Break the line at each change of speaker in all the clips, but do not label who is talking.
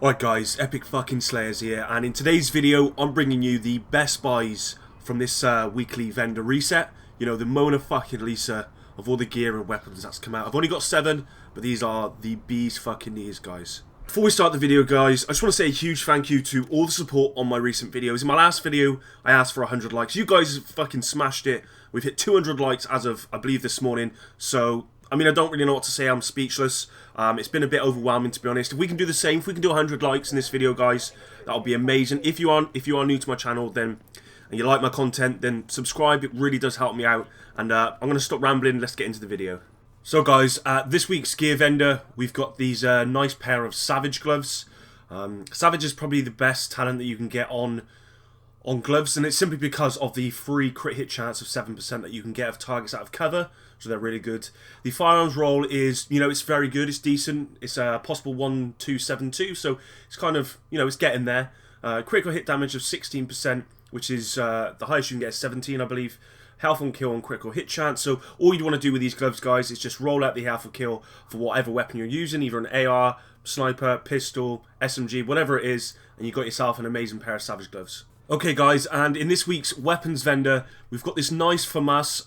Alright guys, Epic fucking Slayers here, and in today's video I'm bringing you the best buys from this weekly vendor reset. You know, the Mona fucking Lisa of all the gear and weapons that's come out. I've only got 7, but these are the bee's fucking knees, guys. Before we start the video, guys, I just want to say a huge thank you to all the support on my recent videos. In my last video, I asked for 100 likes. You guys have fucking smashed it. We've hit 200 likes as of, I believe, this morning, so I mean, I don't really know what to say. I'm speechless. It's been a bit overwhelming, to be honest. If we can do the same, if we can do 100 likes in this video, guys, that would be amazing. If you are new to my channel, then and you like my content, then subscribe. It really does help me out. And I'm going to stop rambling. Let's get into the video. So, guys, this week's gear vendor, we've got these nice pair of Savage gloves. Savage is probably the best talent that you can get on gloves, and it's simply because of the free crit hit chance of 7% that you can get of targets out of cover, so they're really good. The firearms roll is, you know, it's very good, it's decent, it's a possible 1-2-7-2, so it's kind of, you know, it's getting there. Critical hit damage of 16%, which is the highest you can get is 17, I believe. Health on kill and critical hit chance, so all you want to do with these gloves, guys, is just roll out the health on kill for whatever weapon you're using, either an AR, sniper, pistol, SMG, whatever it is, and you've got yourself an amazing pair of Savage gloves. Okay guys, and in this week's weapons vendor, we've got this nice FAMAS.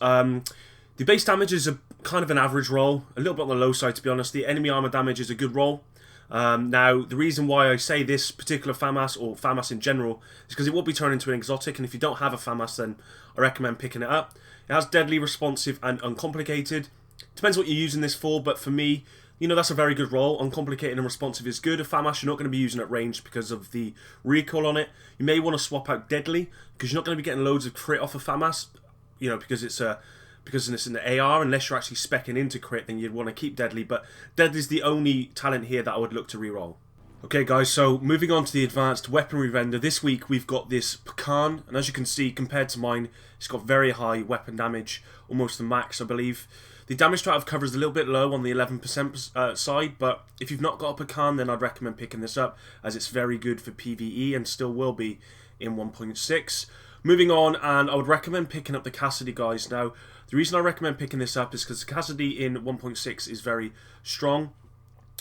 The base damage is a kind of an average roll, a little bit on the low side to be honest. The enemy armor damage is a good roll. Now, the reason why I say this particular FAMAS, or FAMAS in general, is because it will be turned into an exotic, and if you don't have a FAMAS, then I recommend picking it up. It has deadly, responsive, and uncomplicated. Depends what you're using this for, but for me, you know, that's a very good roll. Uncomplicated and responsive is good. A FAMAS, you're not going to be using at range because of the recoil on it. You may want to swap out Deadly, because you're not going to be getting loads of crit off of FAMAS, you know, because it's in the AR. Unless you're actually speccing into crit, then you'd want to keep Deadly, but Deadly's the only talent here that I would look to reroll. Okay guys, so moving on to the advanced weaponry vendor, this week we've got this Pecan, and as you can see, compared to mine, it's got very high weapon damage, almost the max I believe. The damage to out of cover is a little bit low on the 11% side, but if you've not got a Pecan, then I'd recommend picking this up, as it's very good for PvE and still will be in 1.6. Moving on, and I would recommend picking up the Cassidy, guys. Now, the reason I recommend picking this up is because the Cassidy in 1.6 is very strong.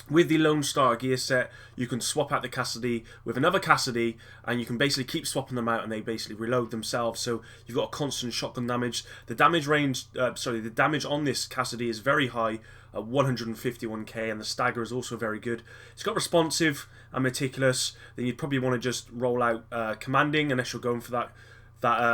With the Lone Star gear set, you can swap out the Cassidy with another Cassidy, and you can basically keep swapping them out, and they basically reload themselves. So you've got a constant shotgun damage. The damage range, the damage on this Cassidy is very high, at 151k, and the stagger is also very good. It's got responsive and meticulous. Then you'd probably want to just roll out commanding, unless you're going for that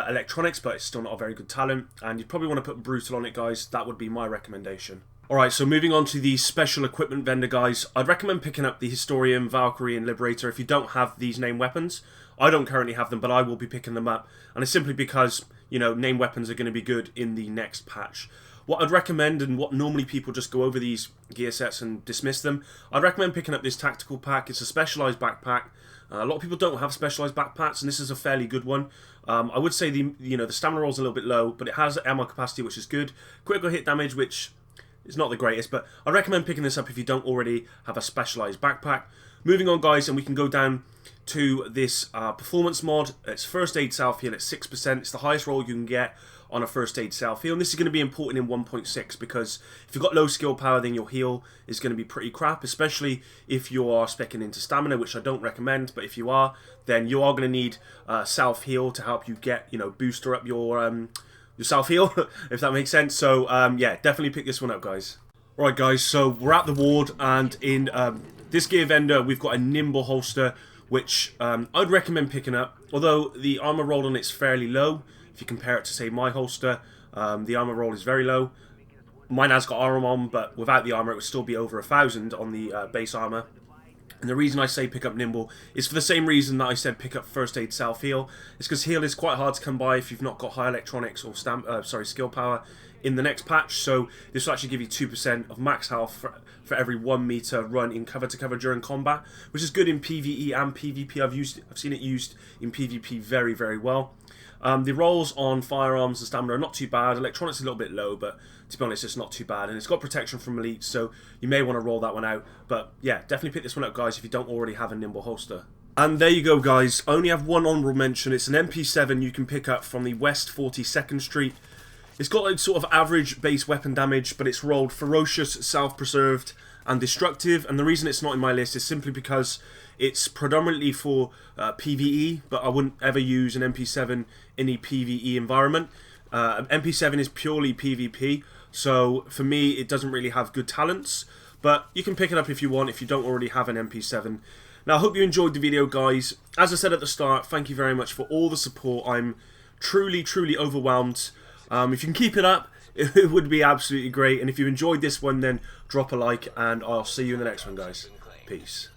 electronics, but it's still not a very good talent. And you'd probably want to put brutal on it, guys. That would be my recommendation. Alright, so moving on to the special equipment vendor, guys. I'd recommend picking up the Historian, Valkyrie, and Liberator if you don't have these named weapons. I don't currently have them, but I will be picking them up. And it's simply because, you know, named weapons are going to be good in the next patch. What I'd recommend, and what normally people just go over these gear sets and dismiss them, I'd recommend picking up this tactical pack. It's a specialized backpack. A lot of people don't have specialized backpacks, and this is a fairly good one. I would say the stamina roll is a little bit low, but it has ammo capacity, which is good. Critical hit damage, which it's not the greatest, but I recommend picking this up if you don't already have a specialized backpack. Moving on, guys, and we can go down to this performance mod. It's first aid self-heal at 6%. It's the highest roll you can get on a first aid self-heal, and this is going to be important in 1.6 because if you've got low skill power, then your heal is going to be pretty crap, especially if you are speccing into stamina, which I don't recommend, but if you are, then you are going to need self-heal to help you get, you know, booster up your self-heal, if that makes sense. So, yeah, definitely pick this one up, guys. Alright, guys, so we're at the ward, and in this gear vendor, we've got a Nimble holster, which I'd recommend picking up. Although the armor roll on it's fairly low, if you compare it to, say, my holster, the armor roll is very low. Mine has got armor on, but without the armor, it would still be over 1,000 on the base armor. And the reason I say pick up Nimble is for the same reason that I said pick up first aid self-heal. It's because heal is quite hard to come by if you've not got high electronics or skill power in the next patch. So this will actually give you 2% of max health for every 1 meter run in cover to cover during combat, which is good in PvE and PvP. I've seen it used in PvP very, very well. The rolls on firearms and stamina are not too bad. Electronics is a little bit low, but to be honest, it's not too bad. And it's got protection from elites, so you may want to roll that one out. But yeah, definitely pick this one up, guys, if you don't already have a Nimble holster. And there you go, guys. I only have one honourable mention. It's an MP7 you can pick up from the West 42nd Street. It's got like sort of average base weapon damage, but it's rolled ferocious, self-preserved, and destructive, and the reason it's not in my list is simply because it's predominantly for PvE, but I wouldn't ever use an MP7 in a PvE environment. MP7 is purely PvP, so for me it doesn't really have good talents, but you can pick it up if you want, if you don't already have an MP7. Now, I hope you enjoyed the video, guys. As I said at the start, thank you very much for all the support. I'm truly, truly overwhelmed. If you can keep it up, it would be absolutely great. And if you enjoyed this one, then drop a like, and I'll see you in the next one, guys. Peace.